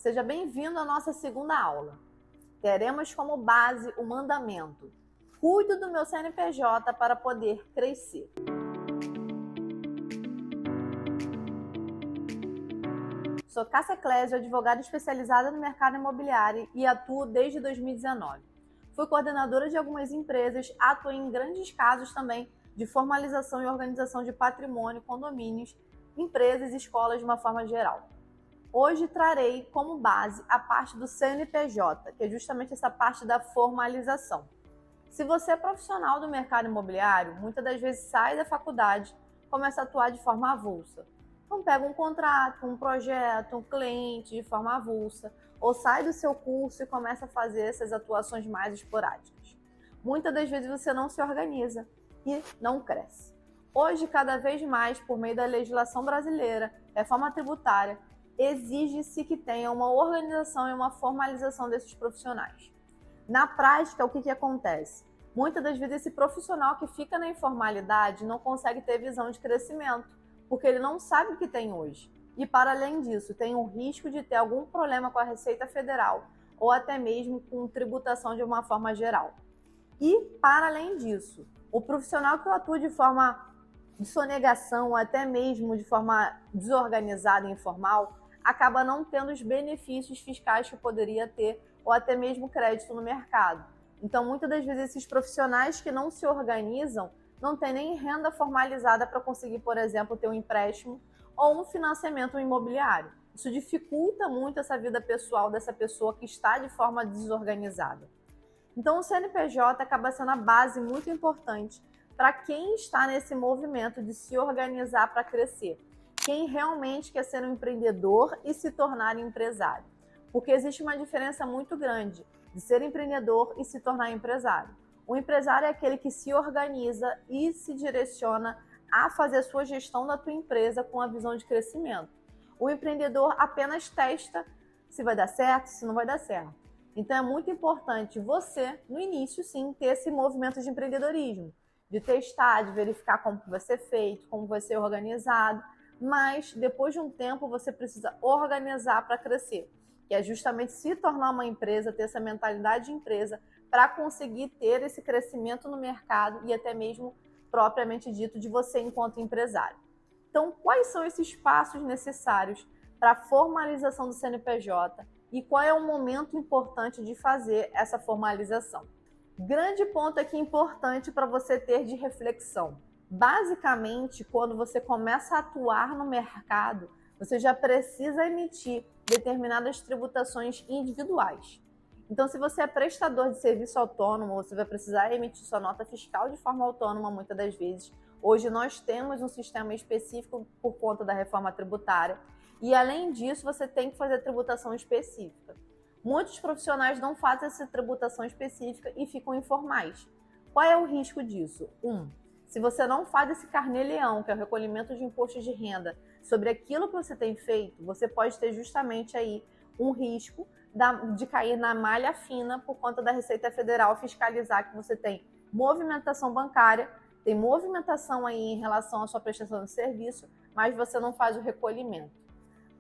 seja bem-vindo à nossa segunda aula. Teremos como base o mandamento: cuido do meu CNPJ para poder crescer. Sou Cássia Clésio, advogada especializada no mercado imobiliário e atuo desde 2019. Fui coordenadora de algumas empresas, atuei em grandes casos também de formalização e organização de patrimônio, condomínios, empresas e escolas de uma forma geral. Hoje trarei como base a parte do CNPJ, que é justamente essa parte da formalização. Se você é profissional do mercado imobiliário, muitas das vezes sai da faculdade e começa a atuar de forma avulsa. Então pega um contrato, um projeto, um cliente de forma avulsa, ou sai do seu curso e começa a fazer essas atuações mais esporádicas. Muitas das vezes você não se organiza e não cresce. Hoje, cada vez mais, por meio da legislação brasileira, reforma tributária, exige-se que tenha uma organização e uma formalização desses profissionais. Na prática, o que acontece? Muitas das vezes esse profissional que fica na informalidade não consegue ter visão de crescimento, porque ele não sabe o que tem hoje. E, para além disso, tem o risco de ter algum problema com a Receita Federal ou até mesmo com tributação de uma forma geral. E, para além disso, o profissional que atua de forma de sonegação ou até mesmo de forma desorganizada e informal acaba não tendo os benefícios fiscais que poderia ter ou até mesmo crédito no mercado. Então, muitas das vezes, esses profissionais que não se organizam não têm nem renda formalizada para conseguir, por exemplo, ter um empréstimo ou um financiamento imobiliário. Isso dificulta muito essa vida pessoal dessa pessoa que está de forma desorganizada. Então, o CNPJ acaba sendo a base muito importante para quem está nesse movimento de se organizar para crescer. Quem realmente quer ser um empreendedor e se tornar empresário. Porque existe uma diferença muito grande de ser empreendedor e se tornar empresário. O empresário é aquele que se organiza e se direciona a fazer a sua gestão da tua empresa com a visão de crescimento. O empreendedor apenas testa se vai dar certo, se não vai dar certo. Então é muito importante você, no início sim, ter esse movimento de empreendedorismo, de testar, de verificar como vai ser feito, como vai ser organizado, mas depois de um tempo você precisa organizar para crescer, que é justamente se tornar uma empresa, ter essa mentalidade de empresa para conseguir ter esse crescimento no mercado e até mesmo, propriamente dito, de você enquanto empresário. Então, quais são esses passos necessários para a formalização do CNPJ e qual é o momento importante de fazer essa formalização? Grande ponto aqui importante para você ter de reflexão. Basicamente, quando você começa a atuar no mercado, você já precisa emitir determinadas tributações individuais. Então, se você é prestador de serviço autônomo, você vai precisar emitir sua nota fiscal de forma autônoma muitas das vezes. Hoje nós temos um sistema específico por conta da reforma tributária e, além disso, você tem que fazer tributação específica. Muitos profissionais não fazem essa tributação específica e ficam informais. Qual é o risco disso? Se você não faz esse carnê-leão, que é o recolhimento de imposto de renda, sobre aquilo que você tem feito, você pode ter justamente aí um risco de cair na malha fina por conta da Receita Federal fiscalizar que você tem movimentação bancária, tem movimentação aí em relação à sua prestação de serviço, mas você não faz o recolhimento.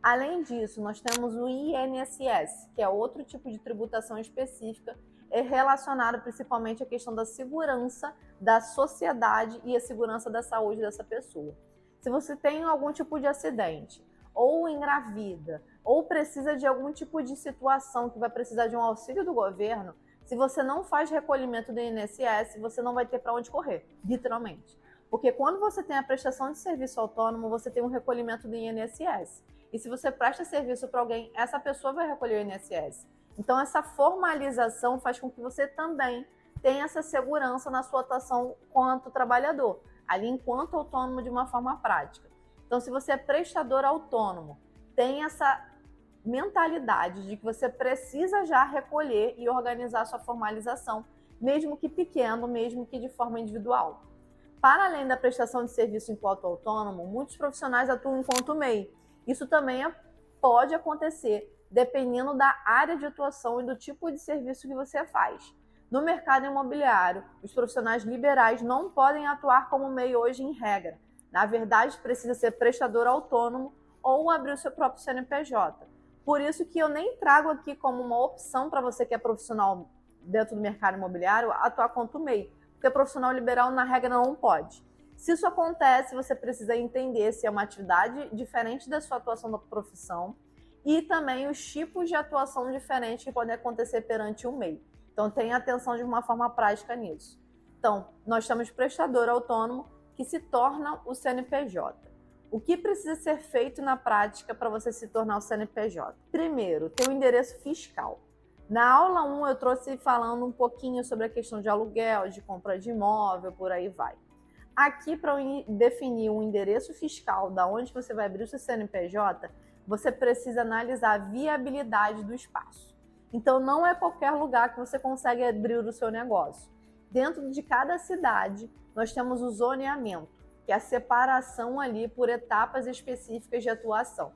Além disso, nós temos o INSS, que é outro tipo de tributação específica, relacionado principalmente à questão da segurança da sociedade e a segurança da saúde dessa pessoa. Se você tem algum tipo de acidente, ou engravida, ou precisa de algum tipo de situação que vai precisar de um auxílio do governo, se você não faz recolhimento do INSS, você não vai ter para onde correr, literalmente. Porque quando você tem a prestação de serviço autônomo, você tem um recolhimento do INSS. E se você presta serviço para alguém, essa pessoa vai recolher o INSS. Então, essa formalização faz com que você também tenha essa segurança na sua atuação quanto trabalhador, ali enquanto autônomo de uma forma prática. Então, se você é prestador autônomo, tem essa mentalidade de que você precisa já recolher e organizar sua formalização, mesmo que pequeno, mesmo que de forma individual. Para além da prestação de serviço enquanto autônomo, muitos profissionais atuam enquanto MEI. Isso também pode acontecer dependendo da área de atuação e do tipo de serviço que você faz. No mercado imobiliário, os profissionais liberais não podem atuar como MEI hoje em regra. Na verdade, precisa ser prestador autônomo ou abrir o seu próprio CNPJ. Por isso que eu nem trago aqui como uma opção para você que é profissional dentro do mercado imobiliário atuar contra o MEI, porque profissional liberal, na regra, não pode. Se isso acontece, você precisa entender se é uma atividade diferente da sua atuação da profissão e também os tipos de atuação diferentes que podem acontecer perante o MEI. Então, tenha atenção de uma forma prática nisso. Então, nós temos prestador autônomo que se torna o CNPJ. O que precisa ser feito na prática para você se tornar o CNPJ? Primeiro, ter um endereço fiscal. Na aula 1, eu trouxe falando um pouquinho sobre a questão de aluguel, de compra de imóvel, por aí vai. Aqui, para definir um endereço fiscal da onde você vai abrir o seu CNPJ, você precisa analisar a viabilidade do espaço. Então, não é qualquer lugar que você consegue abrir o seu negócio. Dentro de cada cidade, nós temos o zoneamento, que é a separação ali por etapas específicas de atuação.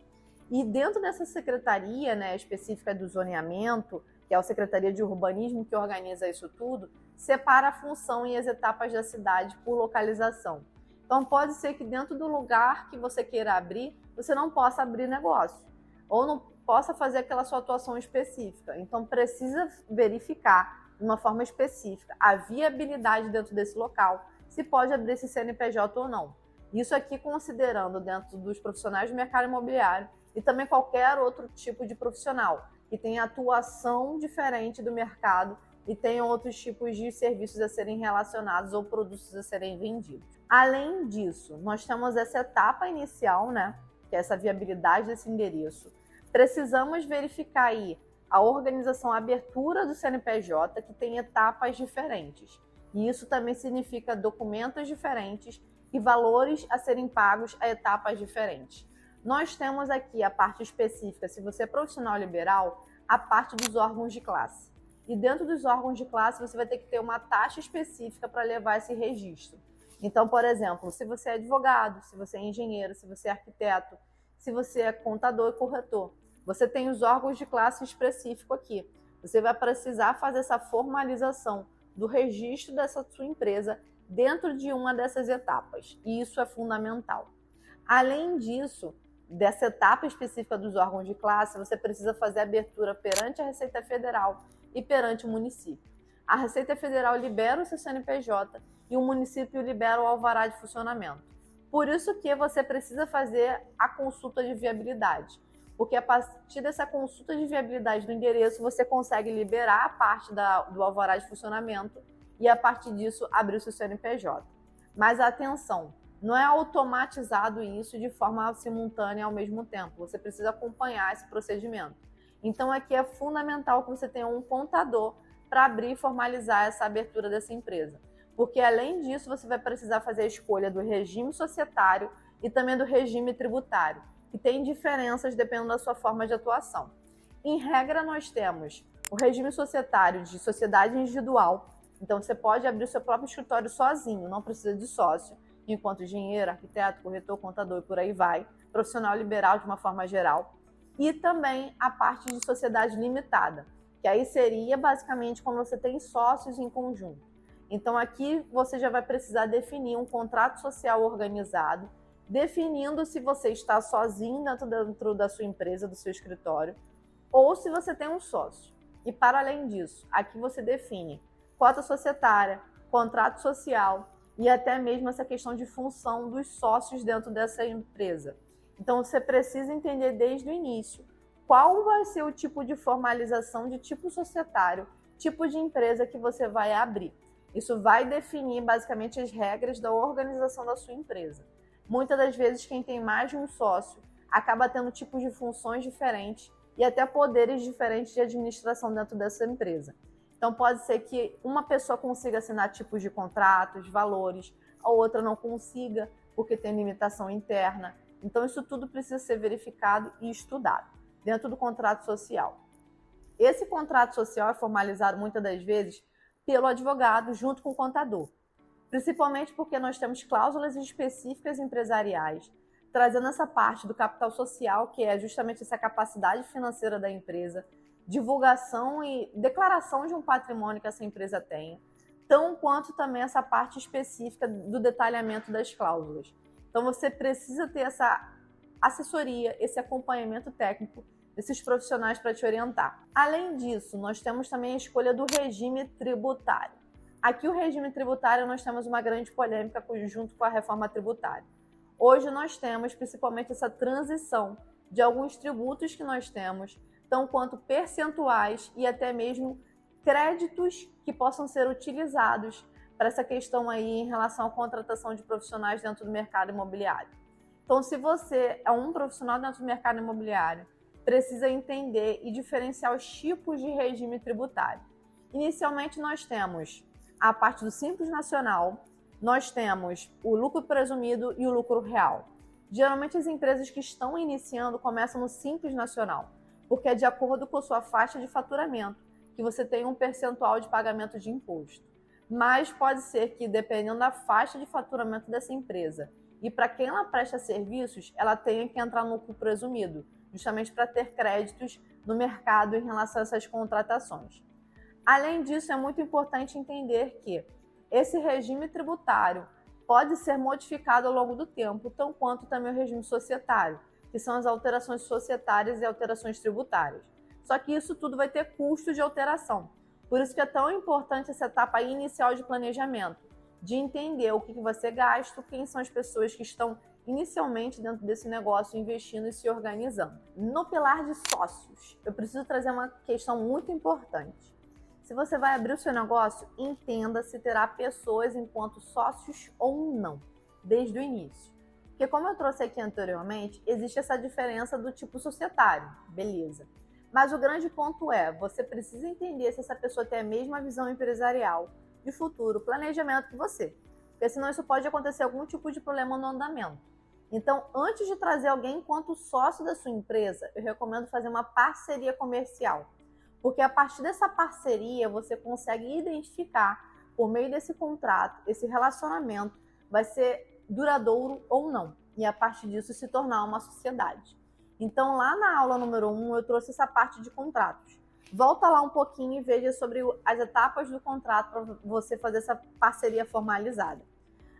E dentro dessa secretaria, né, específica do zoneamento, que é a Secretaria de Urbanismo que organiza isso tudo, separa a função e as etapas da cidade por localização. Então, pode ser que dentro do lugar que você queira abrir, você não possa abrir negócio, ou não possa fazer aquela sua atuação específica. Então, precisa verificar de uma forma específica a viabilidade dentro desse local, se pode abrir esse CNPJ ou não. Isso aqui considerando dentro dos profissionais do mercado imobiliário e também qualquer outro tipo de profissional que tenha atuação diferente do mercado e tenha outros tipos de serviços a serem relacionados ou produtos a serem vendidos. Além disso, nós temos essa etapa inicial, né, que é essa viabilidade desse endereço. Precisamos verificar aí a organização, a abertura do CNPJ, que tem etapas diferentes. E isso também significa documentos diferentes e valores a serem pagos a etapas diferentes. Nós temos aqui a parte específica, se você é profissional liberal, a parte dos órgãos de classe. E dentro dos órgãos de classe, você vai ter que ter uma taxa específica para levar esse registro. Então, por exemplo, se você é advogado, se você é engenheiro, se você é arquiteto, se você é contador e corretor, você tem os órgãos de classe específico aqui. Você vai precisar fazer essa formalização do registro dessa sua empresa dentro de uma dessas etapas. E isso é fundamental. Além disso, dessa etapa específica dos órgãos de classe, você precisa fazer a abertura perante a Receita Federal e perante o município. A Receita Federal libera o seu CNPJ e o município libera o alvará de funcionamento. Por isso que você precisa fazer a consulta de viabilidade, porque a partir dessa consulta de viabilidade do endereço, você consegue liberar a parte do alvará de funcionamento e, a partir disso, abrir o seu CNPJ. Mas atenção, não é automatizado isso de forma simultânea ao mesmo tempo. Você precisa acompanhar esse procedimento. Então, aqui é fundamental que você tenha um contador para abrir e formalizar essa abertura dessa empresa. Porque, além disso, você vai precisar fazer a escolha do regime societário e também do regime tributário, que tem diferenças dependendo da sua forma de atuação. Em regra, nós temos o regime societário de sociedade individual. Então, você pode abrir o seu próprio escritório sozinho, não precisa de sócio, enquanto engenheiro, arquiteto, corretor, contador e por aí vai, profissional liberal de uma forma geral. E também a parte de sociedade limitada, que aí seria basicamente quando você tem sócios em conjunto. Então, aqui você já vai precisar definir um contrato social organizado, definindo se você está sozinho dentro da sua empresa, do seu escritório, ou se você tem um sócio. E, para além disso, aqui você define cota societária, contrato social e até mesmo essa questão de função dos sócios dentro dessa empresa. Então, você precisa entender desde o início qual vai ser o tipo de formalização de tipo societário, tipo de empresa que você vai abrir. Isso vai definir basicamente as regras da organização da sua empresa. Muitas das vezes, quem tem mais de um sócio acaba tendo tipos de funções diferentes e até poderes diferentes de administração dentro dessa empresa. Então, pode ser que uma pessoa consiga assinar tipos de contratos, valores, a outra não consiga, porque tem limitação interna. Então, isso tudo precisa ser verificado e estudado dentro do contrato social. Esse contrato social é formalizado muitas das vezes pelo advogado junto com o contador, principalmente porque nós temos cláusulas específicas empresariais, trazendo essa parte do capital social, que é justamente essa capacidade financeira da empresa, divulgação e declaração de um patrimônio que essa empresa tenha, tão quanto também essa parte específica do detalhamento das cláusulas. Então, você precisa ter essa assessoria, esse acompanhamento técnico desses profissionais para te orientar. Além disso, nós temos também a escolha do regime tributário. Aqui o regime tributário nós temos uma grande polêmica junto com a reforma tributária. Hoje nós temos principalmente essa transição de alguns tributos que nós temos, tão quanto percentuais e até mesmo créditos que possam ser utilizados para essa questão aí em relação à contratação de profissionais dentro do mercado imobiliário. Então, se você é um profissional dentro do mercado imobiliário, precisa entender e diferenciar os tipos de regime tributário. Inicialmente, nós temos a parte do Simples Nacional, nós temos o lucro presumido e o lucro real. Geralmente, as empresas que estão iniciando começam no Simples Nacional, porque é de acordo com a sua faixa de faturamento, que você tem um percentual de pagamento de imposto. Mas pode ser que, dependendo da faixa de faturamento dessa empresa e para quem ela presta serviços, ela tenha que entrar no lucro presumido, justamente para ter créditos no mercado em relação a essas contratações. Além disso, é muito importante entender que esse regime tributário pode ser modificado ao longo do tempo, tão quanto também o regime societário, que são as alterações societárias e alterações tributárias. Só que isso tudo vai ter custo de alteração. Por isso que é tão importante essa etapa inicial de planejamento, de entender o que vai ser gasto, quem são as pessoas que estão inicialmente dentro desse negócio investindo e se organizando. No pilar de sócios, eu preciso trazer uma questão muito importante. Se você vai abrir o seu negócio, entenda se terá pessoas enquanto sócios ou não, desde o início. Porque como eu trouxe aqui anteriormente, existe essa diferença do tipo societário, beleza. Mas o grande ponto é, você precisa entender se essa pessoa tem a mesma visão empresarial de futuro, planejamento que você. Porque senão isso pode acontecer algum tipo de problema no andamento. Então, antes de trazer alguém enquanto sócio da sua empresa, eu recomendo fazer uma parceria comercial. Porque a partir dessa parceria, você consegue identificar, por meio desse contrato, esse relacionamento vai ser duradouro ou não. E a partir disso se tornar uma sociedade. Então, lá na aula número 1, eu trouxe essa parte de contratos. Volta lá um pouquinho e veja sobre as etapas do contrato para você fazer essa parceria formalizada.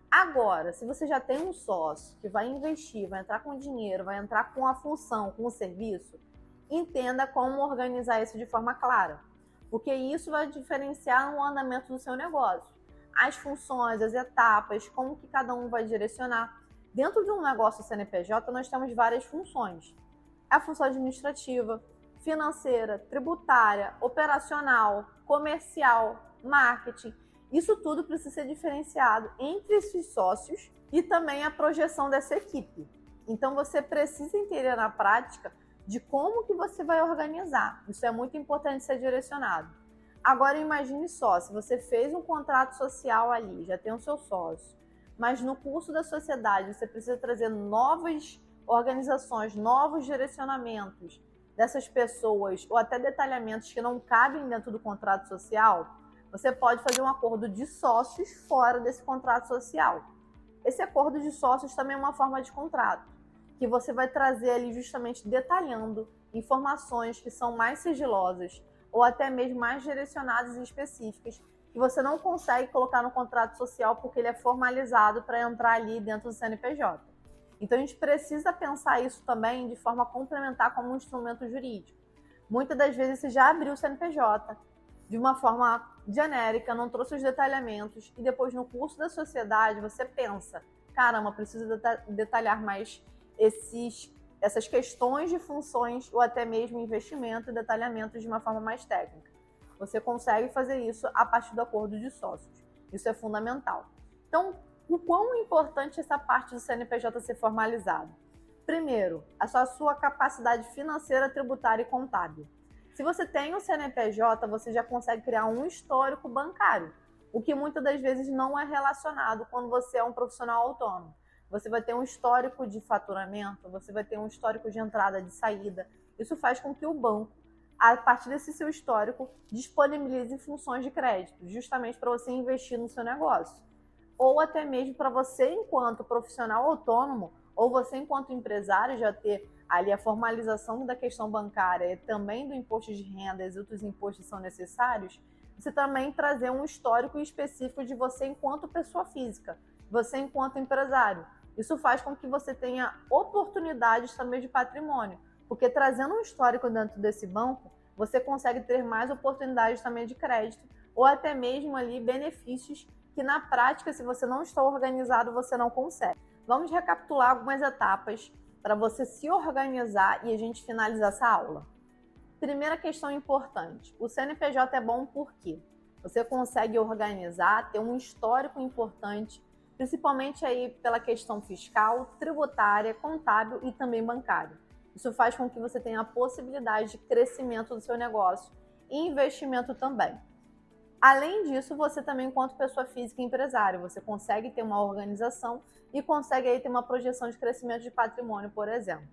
Agora, se você já tem um sócio que vai investir, vai entrar com dinheiro, vai entrar com a função, com o serviço, entenda como organizar isso de forma clara. Porque isso vai diferenciar no andamento do seu negócio. As funções, as etapas, como que cada um vai direcionar. Dentro de um negócio CNPJ, nós temos várias funções. A função administrativa, financeira, tributária, operacional, comercial, marketing. Isso tudo precisa ser diferenciado entre esses sócios e também a projeção dessa equipe. Então, você precisa entender na prática de como que você vai organizar. Isso é muito importante ser direcionado. Agora, imagine só, se você fez um contrato social ali, já tem o seu sócio, mas no curso da sociedade você precisa trazer novas organizações, novos direcionamentos dessas pessoas ou até detalhamentos que não cabem dentro do contrato social, você pode fazer um acordo de sócios fora desse contrato social. Esse acordo de sócios também é uma forma de contrato, que você vai trazer ali justamente detalhando informações que são mais sigilosas ou até mesmo mais direcionadas e específicas, que você não consegue colocar no contrato social porque ele é formalizado para entrar ali dentro do CNPJ. Então, a gente precisa pensar isso também de forma complementar como um instrumento jurídico. Muitas das vezes você já abriu o CNPJ de uma forma genérica, não trouxe os detalhamentos e depois no curso da sociedade você pensa, caramba, preciso detalhar mais essas questões de funções ou até mesmo investimento e detalhamento de uma forma mais técnica. Você consegue fazer isso a partir do acordo de sócios. Isso é fundamental. Então, o quão importante é essa parte do CNPJ ser formalizado? Primeiro, a sua capacidade financeira, tributária e contábil. Se você tem um CNPJ, você já consegue criar um histórico bancário, o que muitas das vezes não é relacionado quando você é um profissional autônomo. Você vai ter um histórico de faturamento, você vai ter um histórico de entrada, de saída. Isso faz com que o banco, a partir desse seu histórico, disponibilize funções de crédito, justamente para você investir no seu negócio. Ou até mesmo para você, enquanto profissional autônomo, ou você, enquanto empresário, já ter ali a formalização da questão bancária e também do imposto de renda e outros impostos que são necessários, você também trazer um histórico específico de você enquanto pessoa física, você enquanto empresário. Isso faz com que você tenha oportunidades também de patrimônio, porque trazendo um histórico dentro desse banco, você consegue ter mais oportunidades também de crédito ou até mesmo ali benefícios que na prática, se você não está organizado, você não consegue. Vamos recapitular algumas etapas para você se organizar e a gente finalizar essa aula. Primeira questão importante, o CNPJ é bom porque você consegue organizar, ter um histórico importante, principalmente aí pela questão fiscal, tributária, contábil e também bancária. Isso faz com que você tenha a possibilidade de crescimento do seu negócio e investimento também. Além disso, você também, enquanto pessoa física e empresário, você consegue ter uma organização e consegue aí ter uma projeção de crescimento de patrimônio, por exemplo.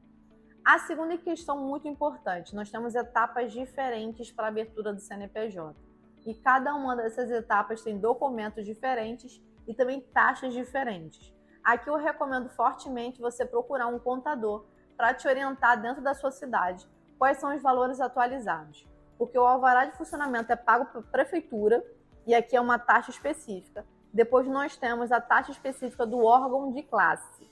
A segunda questão muito importante, nós temos etapas diferentes para a abertura do CNPJ. E cada uma dessas etapas tem documentos diferentes e também taxas diferentes. Aqui eu recomendo fortemente você procurar um contador para te orientar dentro da sua cidade quais são os valores atualizados. Porque o alvará de funcionamento é pago pela prefeitura e aqui é uma taxa específica. Depois nós temos a taxa específica do órgão de classe.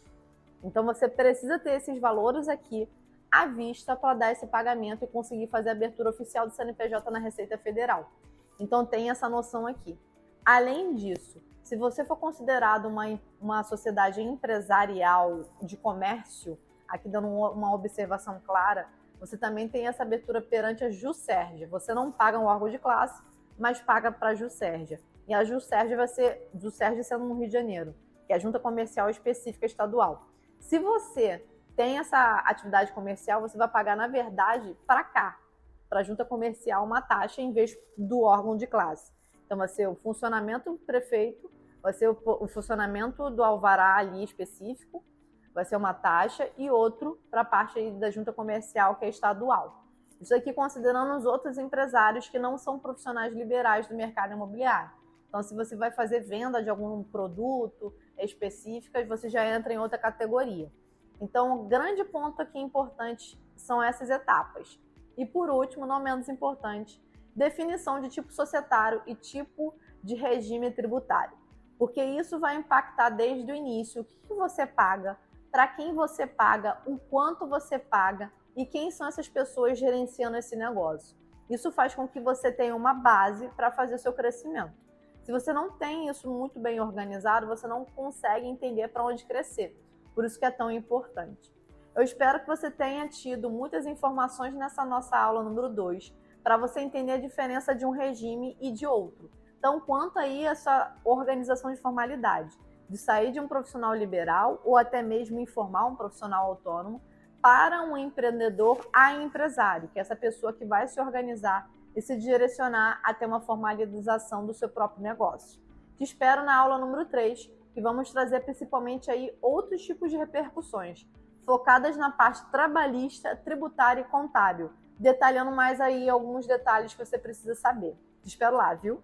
Então você precisa ter esses valores aqui à vista para dar esse pagamento e conseguir fazer a abertura oficial do CNPJ na Receita Federal. Então tem essa noção aqui. Além disso, se você for considerado uma sociedade empresarial de comércio, aqui dando uma observação clara, você também tem essa abertura perante a Juscerja. Você não paga um órgão de classe, mas paga para a Juscerja. E a Juscerja vai ser Juscerja sendo no Rio de Janeiro, que é a Junta Comercial Específica Estadual. Se você tem essa atividade comercial, você vai pagar, na verdade, para cá, para a Junta Comercial, uma taxa em vez do órgão de classe. Então, vai ser o funcionamento do prefeito, vai ser o funcionamento do alvará ali específico, vai ser uma taxa, e outro para a parte da junta comercial, que é estadual. Isso aqui considerando os outros empresários que não são profissionais liberais do mercado imobiliário. Então, se você vai fazer venda de algum produto específico, você já entra em outra categoria. Então, o grande ponto aqui importante são essas etapas. E por último, não menos importante, definição de tipo societário e tipo de regime tributário. Porque isso vai impactar desde o início o que você paga, para quem você paga, o quanto você paga e quem são essas pessoas gerenciando esse negócio. Isso faz com que você tenha uma base para fazer o seu crescimento. Se você não tem isso muito bem organizado, você não consegue entender para onde crescer. Por isso que é tão importante. Eu espero que você tenha tido muitas informações nessa nossa aula número 2, para você entender a diferença de um regime e de outro. Então, quanto aí essa organização de formalidade, de sair de um profissional liberal ou até mesmo informal, um profissional autônomo, para um empreendedor a empresário, que é essa pessoa que vai se organizar e se direcionar até uma formalização do seu próprio negócio. Te espero na aula número 3, que vamos trazer principalmente aí outros tipos de repercussões, focadas na parte trabalhista, tributária e contábil, detalhando mais aí alguns detalhes que você precisa saber. Te espero lá, viu?